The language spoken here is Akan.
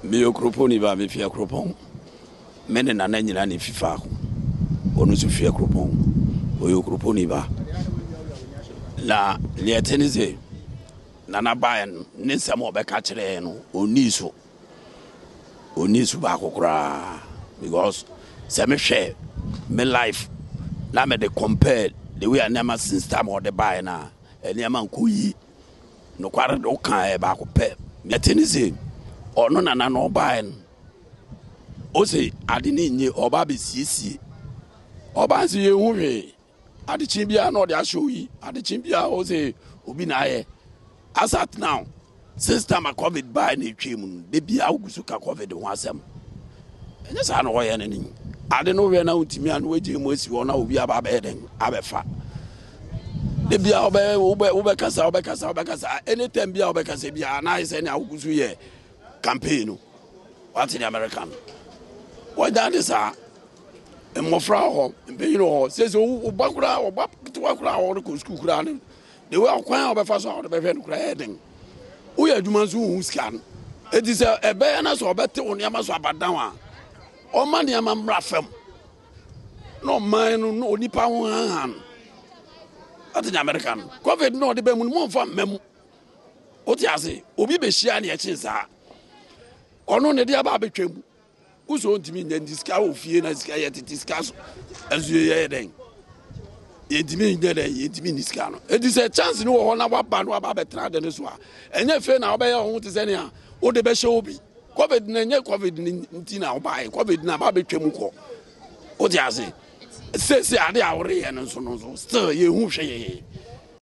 Me okroponi ba me fia kropon. Mene na nyina ne fifa ko. Onu so fia kropon. Oyo okroponi ba. La lietenize nana baen ne nsamo be ka kire no oniso ba kokra because se me hwe me life na me de compare the way I never since time or the buy na eni ama nkoyi no kware do kan e ba ko pe lietenize ono nana no baen o se ade ni nye oba be siesie oba se ye hu hwe ade chimbia no de ahwe yi ade chimbia o se obi na ye as at now since time a covid by na twem de bia ogusu ka covid ho asem enya sa no ho ye nani ade no we na utimi an waje mu asi ho na obi aba ba eden abefa de bia obe kasa anytime bia obe kasa bia na ise na ogusu ye campaign what in American what that is mmofra ho mpenyin ho sese obakura obakura ho ko school kura ne de we akwan obefa so ho de be kura eden wo ya adwuma so hu scan eti se ebe na so obete oniama so abadan a o ma ne ama mra fam no man no onipa ho han at in American covid no de be mu mo fa mem o ti ase obi be hia ne e chinsa ono ne de aba betwam uso ntimi nya diska ofie na diska ye diska azu ye den yedimi nya den yedimi diska no edi se chance no ho na waba no aba betra de so a enye fe na oba ye ho te se ne a o de be hye obi covid na nya covid nti na oba covid na ba betwam ko o ti ase se ade awre ye no so still ye hu hwe ye